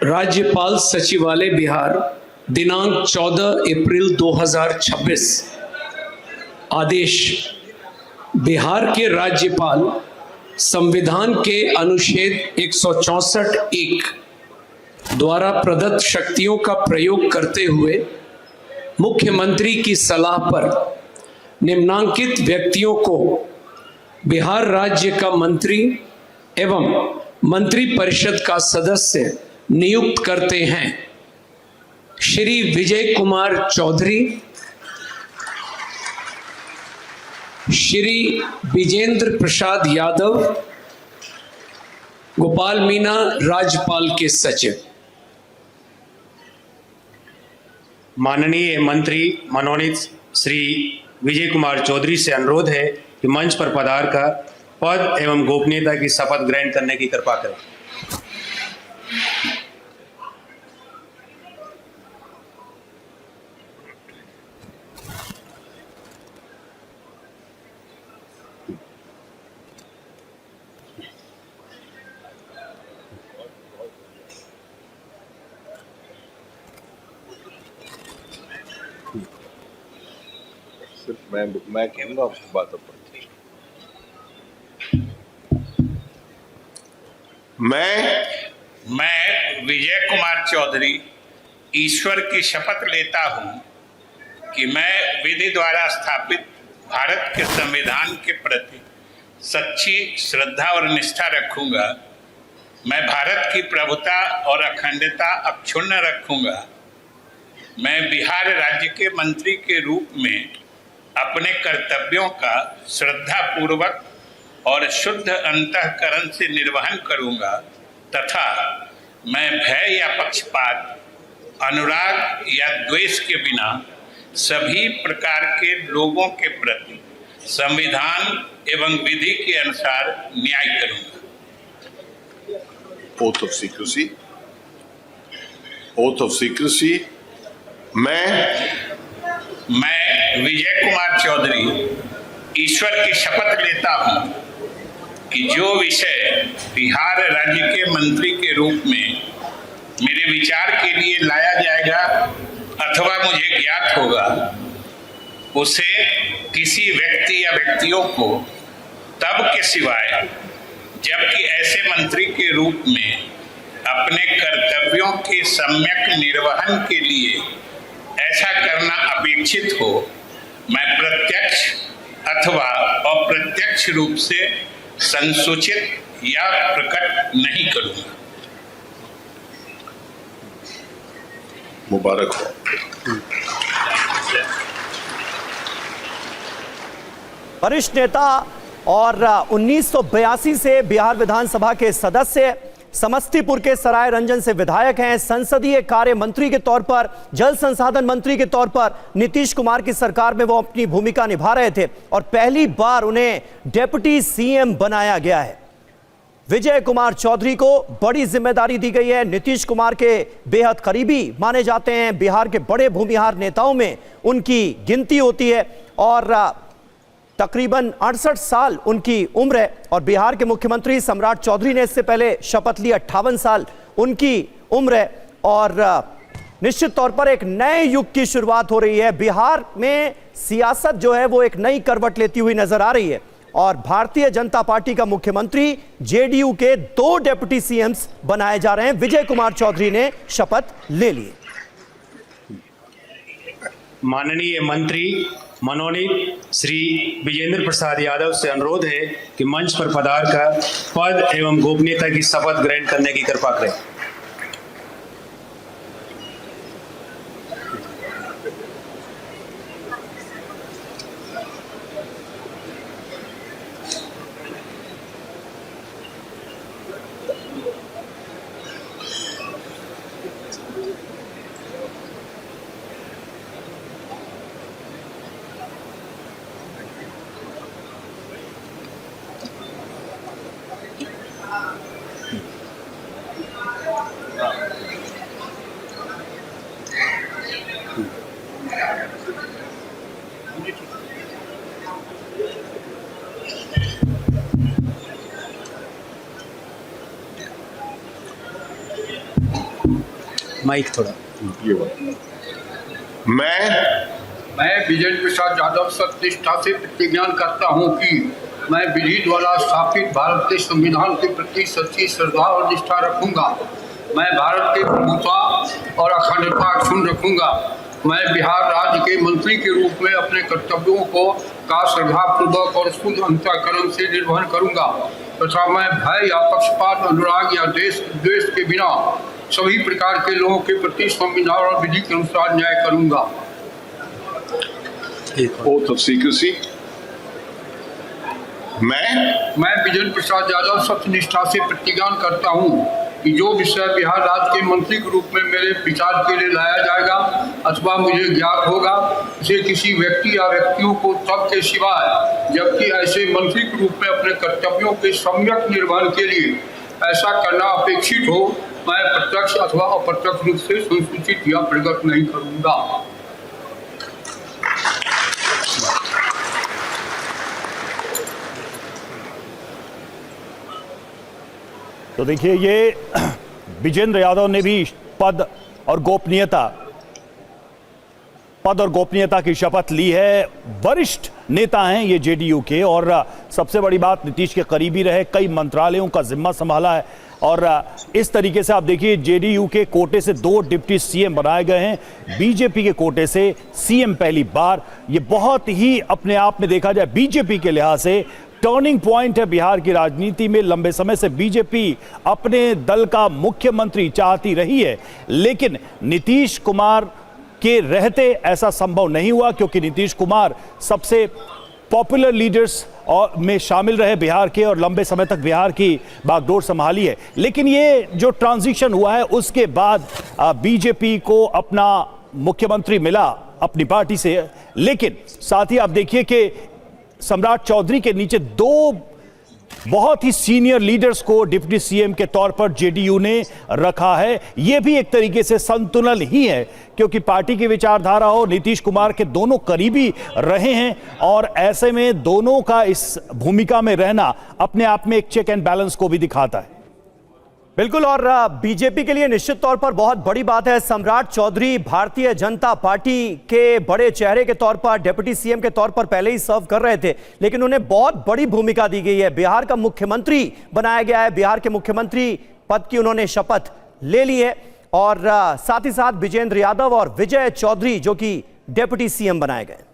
राज्यपाल सचिवालय बिहार दिनांक 14 अप्रैल 2026। आदेश। बिहार के राज्यपाल संविधान के अनुच्छेद 164(1) द्वारा प्रदत्त शक्तियों का प्रयोग करते हुए मुख्यमंत्री की सलाह पर निम्नांकित व्यक्तियों को बिहार राज्य का मंत्री एवं मंत्रिपरिषद का सदस्य नियुक्त करते हैं। श्री विजय कुमार चौधरी, श्री विजेंद्र प्रसाद यादव, गोपाल मीणा राज्यपाल के सचिव। माननीय मंत्री मनोनीत श्री विजय कुमार चौधरी से अनुरोध है कि मंच पर पधार कर पद एवं गोपनीयता की शपथ ग्रहण करने की कृपा करें। मैं कहूँगा आपकी बातों पर। मैं विजय कुमार चौधरी ईश्वर की शपथ लेता हूँ कि मैं विधि द्वारा स्थापित भारत के संविधान के प्रति सच्ची श्रद्धा और निष्ठा रखूँगा। मैं भारत की प्रभुता और अखंडता अक्षुण्ण रखूँगा। मैं बिहार राज्य के मंत्री के रूप में अपने कर्तव्यों का श्रद्धापूर्वक और शुद्ध अंतःकरण से निर्वहन करूंगा तथा मैं भय या पक्षपात, अनुराग या द्वेष के बिना सभी प्रकार के लोगों के प्रति संविधान एवं विधि के अनुसार न्याय करूंगा। Oath of secrecy. Oath of secrecy. मैं विजय कुमार चौधरी ईश्वर की शपथ लेता हूँ कि जो विषय बिहार राज्य के मंत्री के रूप में मेरे विचार के लिए लाया जाएगा अथवा मुझे ज्ञात होगा, उसे किसी व्यक्ति या व्यक्तियों को तब के सिवाय जबकि ऐसे मंत्री के रूप में अपने कर्तव्यों के सम्यक निर्वहन के लिए ऐसा करना अपेक्षित हो, मैं प्रत्यक्ष अथवा अप्रत्यक्ष रूप से संसूचित या प्रकट नहीं करूंगा। मुबारक हो। वरिष्ठ नेता और 1982 से बिहार विधानसभा के सदस्य, समस्तीपुर के सराय रंजन से विधायक हैं, संसदीय कार्य मंत्री के तौर पर, जल संसाधन मंत्री के तौर पर नीतीश कुमार की सरकार में वो अपनी भूमिका निभा रहे थे और पहली बार उन्हें डिप्टी सीएम बनाया गया है। विजय कुमार चौधरी को बड़ी जिम्मेदारी दी गई है। नीतीश कुमार के बेहद करीबी माने जाते हैं, बिहार के बड़े भूमिहार नेताओं में उनकी गिनती होती है और तकरीबन 68 साल उनकी उम्र है और बिहार के मुख्यमंत्री सम्राट चौधरी ने इससे पहले शपथ ली। 58 साल उनकी उम्र है और निश्चित तौर पर एक नए युग की शुरुआत हो रही है। बिहार में सियासत जो है वो एक नई करवट लेती हुई नजर आ रही है और भारतीय जनता पार्टी का मुख्यमंत्री जेडीयू के 2 डिप्टी सीएम्स बनाए जा रहे हैं। विजय कुमार चौधरी ने शपथ ले ली। माननीय मंत्री मनोनीत श्री विजेंद्र प्रसाद यादव से अनुरोध है कि मंच पर पधार कर पद एवं गोपनीयता की शपथ ग्रहण करने की कृपा करें। माइक थोड़ा। ये बात मैं विजेंद्र प्रसाद यादव सत्यनिष्ठा से प्रतिज्ञा करता हूँ कि मैं विधि द्वारा स्थापित भारत के संविधान के प्रति सच्ची श्रद्धा और निष्ठा रखूंगा। मैं भारत के प्रभुता और अखंडता अक्षुण्ण रखूंगा। मैं बिहार राज्य के मंत्री के रूप में अपने कर्तव्यों का श्रद्धापूर्वक और शुद्ध अंतःकरण से निर्वहन करूंगा तथा मैं भय या पक्षपात, अनुराग या देश द्वेष के बिना सभी प्रकार के लोगों के प्रति संविधान और विधि के अनुसार न्याय करूंगा। oath of secrecy मैं विजेंद्र प्रसाद यादव सत्यनिष्ठा से प्रतिज्ञा करता हूँ कि जो विषय बिहार राज्य के मंत्री के रूप में मेरे विचार के लिए लाया जाएगा अथवा मुझे ज्ञात होगा उसे किसी व्यक्ति या व्यक्तियों को तब के सिवाय जबकि ऐसे मंत्री के रूप में अपने कर्तव्यों के सम्यक निर्वहन के लिए ऐसा करना अपेक्षित हो मैं प्रत्यक्ष अथवा अप्रत्यक्ष रूप से संसूचित या प्रकट नहीं करूँगा। तो देखिए, ये विजेंद्र यादव ने भी पद और गोपनीयता की शपथ ली है। वरिष्ठ नेता हैं ये जेडीयू के, और सबसे बड़ी बात, नीतीश के करीबी रहे, कई मंत्रालयों का जिम्मा संभाला है। और इस तरीके से आप देखिए, जेडीयू के कोटे से 2 डिप्टी सीएम बनाए गए हैं, बीजेपी के कोटे से सीएम पहली बार। ये बहुत ही अपने आप में देखा जाए बीजेपी के लिहाज से टर्निंग पॉइंट है बिहार की राजनीति में। लंबे समय से बीजेपी अपने दल का मुख्यमंत्री चाहती रही है, लेकिन नीतीश कुमार के रहते ऐसा संभव नहीं हुआ, क्योंकि नीतीश कुमार सबसे पॉपुलर लीडर्स और में शामिल रहे बिहार के, और लंबे समय तक बिहार की बागडोर संभाली है। लेकिन ये जो ट्रांजिशन हुआ है उसके बाद बीजेपी को अपना मुख्यमंत्री मिला अपनी पार्टी से। लेकिन साथ ही आप देखिए कि सम्राट चौधरी के नीचे 2 बहुत ही सीनियर लीडर्स को डिप्टी सीएम के तौर पर जेडीयू ने रखा है। यह भी एक तरीके से संतुलन ही है, क्योंकि पार्टी की विचारधारा हो, नीतीश कुमार के दोनों करीबी रहे हैं, और ऐसे में दोनों का इस भूमिका में रहना अपने आप में एक चेक एंड बैलेंस को भी दिखाता है। बिल्कुल, और बीजेपी के लिए निश्चित तौर पर बहुत बड़ी बात है। सम्राट चौधरी भारतीय जनता पार्टी के बड़े चेहरे के तौर पर, डिप्टी सीएम के तौर पर पहले ही सर्व कर रहे थे, लेकिन उन्हें बहुत बड़ी भूमिका दी गई है। बिहार का मुख्यमंत्री बनाया गया है, बिहार के मुख्यमंत्री पद की उन्होंने शपथ ले ली है, और साथ ही साथ विजेंद्र यादव और विजय चौधरी जो कि डिप्टी सीएम बनाए गए।